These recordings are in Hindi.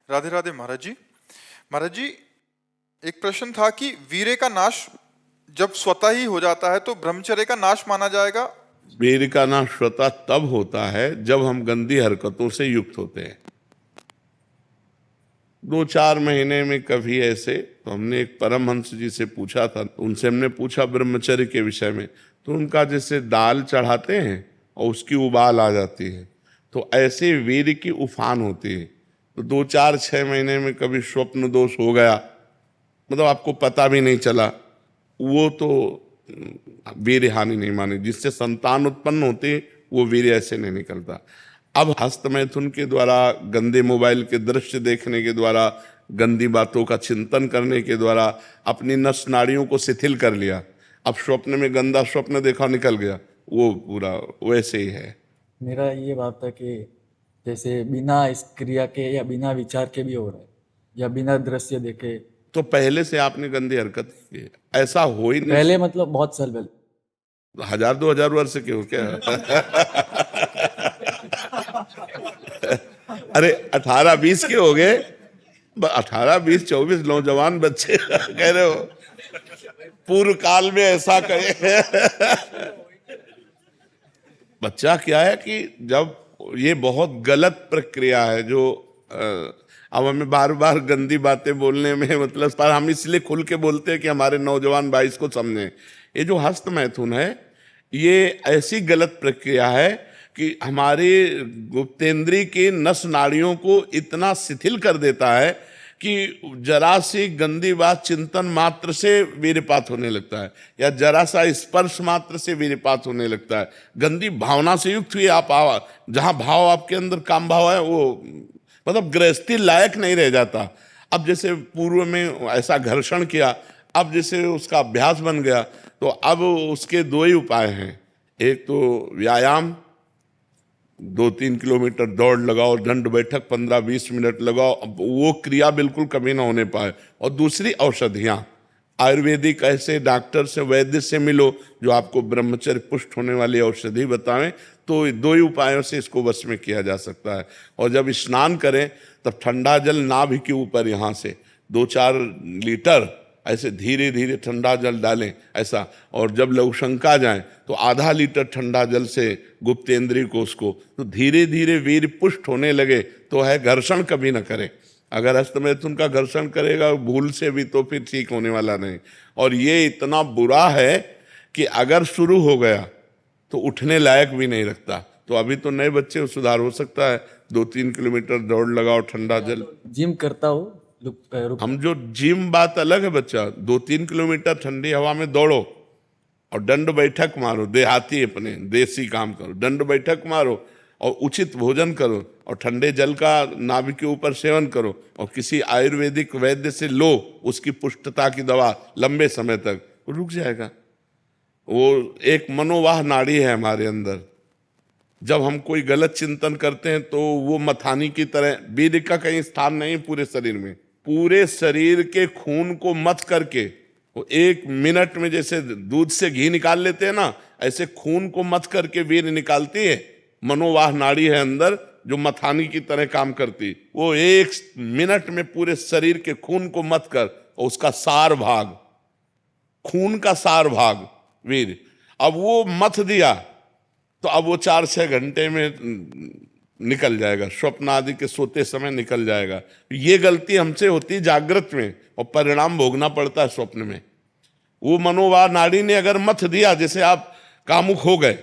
राधे राधे महाराज जी। महाराज जी, एक प्रश्न था कि वीर्य का नाश जब स्वतः ही हो जाता है तो ब्रह्मचर्य का नाश माना जाएगा। वीर्य का नाश स्वतः तब होता है जब हम गंदी हरकतों से युक्त होते हैं। 2-4 महीने में कभी ऐसे, तो हमने एक परमहंस जी से पूछा था, उनसे हमने पूछा ब्रह्मचर्य के विषय में, तो उनका जैसे दाल चढ़ाते हैं और उसकी उबाल आ जाती है, तो ऐसे वीर्य की उफान होती है। तो 2-4-6 महीने में कभी स्वप्न दोष हो गया, मतलब आपको पता भी नहीं चला, वो तो वीर्य हानि नहीं मानी। जिससे संतान उत्पन्न होती है वो वीर्य ऐसे नहीं निकलता। अब हस्त मैथुन के द्वारा, गंदे मोबाइल के दृश्य देखने के द्वारा, गंदी बातों का चिंतन करने के द्वारा अपनी नस नाड़ियों को शिथिल कर लिया। अब स्वप्न में गंदा स्वप्न देखा, निकल गया, वो पूरा वैसे ही है। मेरा ये बात था कि जैसे बिना इस क्रिया के या बिना विचार के भी हो रहा है या बिना दृश्य देखे। तो पहले से आपने गंदी हरकत की है, ऐसा हो ही नहीं। पहले मतलब बहुत साल पहले। 1000-2000 वर्ष के हो क्या? अरे 18-20 के हो गए, 18-20-24 नौजवान बच्चे कह रहे हो पूर्व काल में ऐसा कहे। बच्चा क्या है कि जब ये बहुत गलत प्रक्रिया है जो अब हमें बार बार गंदी बातें बोलने में मतलब, पर हम इसलिए खुल के बोलते हैं कि हमारे नौजवान भाई इसको समझें। ये जो हस्त मैथुन है, ये ऐसी गलत प्रक्रिया है कि हमारे गुप्तेंद्री के नस नाड़ियों को इतना शिथिल कर देता है कि जरा सी गंदी बात चिंतन मात्र से वीर्यपात होने लगता है, या जरा सा स्पर्श मात्र से वीर्यपात होने लगता है। गंदी भावना से युक्त हुई आप जहां भाव आपके अंदर काम भाव है, वो मतलब गृहस्थी लायक नहीं रह जाता। अब जैसे पूर्व में ऐसा घर्षण किया, अब जैसे उसका अभ्यास बन गया, तो अब उसके 2 ही उपाय हैं। एक तो व्यायाम, 2-3 किलोमीटर दौड़ लगाओ, दंड बैठक 15-20 मिनट लगाओ, अब वो क्रिया बिल्कुल कभी ना होने पाए। और दूसरी औषधियाँ, आयुर्वेदिक ऐसे डॉक्टर से, वैद्य से मिलो जो आपको ब्रह्मचर्य पुष्ट होने वाली औषधि बतावें, तो 2 ही उपायों से इसको वश में किया जा सकता है। और जब स्नान करें तब ठंडा जल नाभि के ऊपर यहाँ से 2-4 लीटर ऐसे धीरे धीरे ठंडा जल डालें ऐसा, और जब लघुशंका जाए तो आधा लीटर ठंडा जल से गुप्तेंद्री को उसको, तो धीरे धीरे वीर्य पुष्ट होने लगे तो है। घर्षण कभी ना करें, अगर हस्तमैथुन का घर्षण करेगा भूल से भी तो फिर ठीक होने वाला नहीं। और ये इतना बुरा है कि अगर शुरू हो गया तो उठने लायक भी नहीं रखता। तो अभी तो नए बच्चे सुधार हो सकता है, 2-3 किलोमीटर दौड़ लगाओ, ठंडा जल। जिम करता हूँ हम जो जिम बात अलग है बच्चा, 2-3 किलोमीटर ठंडी हवा में दौड़ो और दंड बैठक मारो, देहाती अपने देसी काम करो, दंड बैठक मारो और उचित भोजन करो और ठंडे जल का नाभि के ऊपर सेवन करो और किसी आयुर्वेदिक वैद्य से लो उसकी पुष्टता की दवा लंबे समय तक, वो रुक जाएगा। वो एक मनोवाह नाड़ी है हमारे अंदर, जब हम कोई गलत चिंतन करते हैं तो वो मथानी की तरह, वीर्य का कहीं स्थान नहीं पूरे शरीर में, पूरे शरीर के खून को मथ करके वो 1 मिनट में जैसे दूध से घी निकाल लेते हैं ना, ऐसे खून को मथ करके वीर्य निकालती है। मनोवाह नाड़ी है अंदर जो मथानी की तरह काम करती, वो 1 मिनट में पूरे शरीर के खून को मथ कर, और उसका सार भाग, खून का सार भाग वीर्य, अब वो मथ दिया तो अब वो 4-6 घंटे में निकल जाएगा, स्वप्न आदि के सोते समय निकल जाएगा। ये गलती हमसे होती है जागृत में और परिणाम भोगना पड़ता है स्वप्न में। वो मनोवाह नाड़ी ने अगर मथ दिया, जैसे आप कामुक हो गए,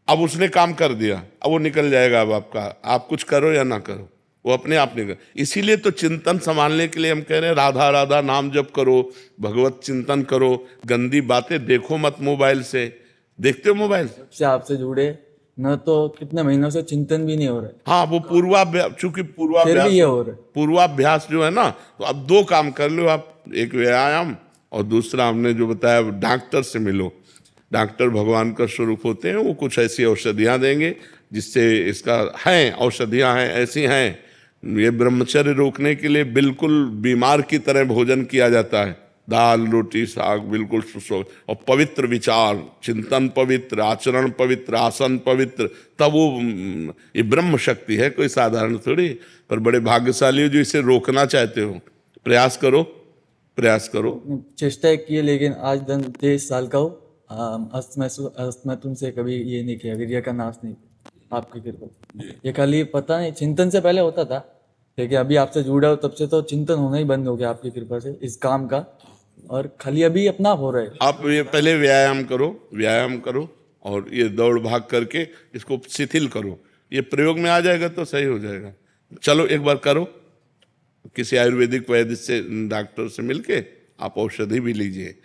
अब उसने काम कर दिया, अब वो निकल जाएगा। अब आपका, आप कुछ करो या ना करो, वो अपने आप निकल। इसीलिए तो चिंतन संभालने के लिए हम कह रहे हैं राधा राधा नाम जप करो, भगवत चिंतन करो, गंदी बातें देखो मत मोबाइल से। देखते हो मोबाइल से आपसे जुड़े न, तो कितने महीनों से चिंतन भी नहीं हो रहा है। हाँ, वो पूर्वाभ्यास, चूंकि फिर भी ये हो रहा है। पूर्वाभ्यास जो है ना, तो अब 2 काम कर लो आप, एक व्यायाम और दूसरा हमने जो बताया डॉक्टर से मिलो। डॉक्टर भगवान का स्वरूप होते हैं, वो कुछ ऐसी औषधियाँ देंगे जिससे इसका हैं, औषधियाँ हैं ऐसी हैं। ये ब्रह्मचर्य रोकने के लिए बिल्कुल बीमार की तरह भोजन किया जाता है, दाल रोटी साग बिल्कुल और पवित्र विचार, चिंतन पवित्र, आचरण पवित्र, आसन पवित्र, तब वो ये ब्रह्म शक्ति है, कोई साधारण थोड़ी। पर बड़े भाग्यशाली हो जो इसे रोकना चाहते हो। प्रयास करो, प्रयास करो। चेष्टा की है, लेकिन आज 23 साल का हूँ। मैं तुमसे कभी ये नहीं किया, वीर्य का नाश नहीं किया, आपकी कृपा। ये खाली पता नहीं, चिंतन से पहले होता था, लेकिन अभी आपसे जुड़ा हो तब से तो चिंतन होना ही बंद हो गया आपकी कृपा से इस काम का, और खाली अभी अपना हो रहा है। आप ये पहले व्यायाम करो, व्यायाम करो, और ये दौड़ भाग करके इसको शिथिल करो। ये प्रयोग में आ जाएगा तो सही हो जाएगा। चलो एक बार करो, किसी आयुर्वेदिक वैद्य से, डॉक्टर से मिलके आप औषधि भी लीजिए।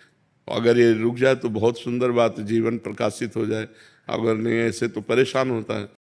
अगर ये रुक जाए तो बहुत सुंदर बात, जीवन प्रकाशित हो जाए। अगर नहीं ऐसे तो परेशान होता है।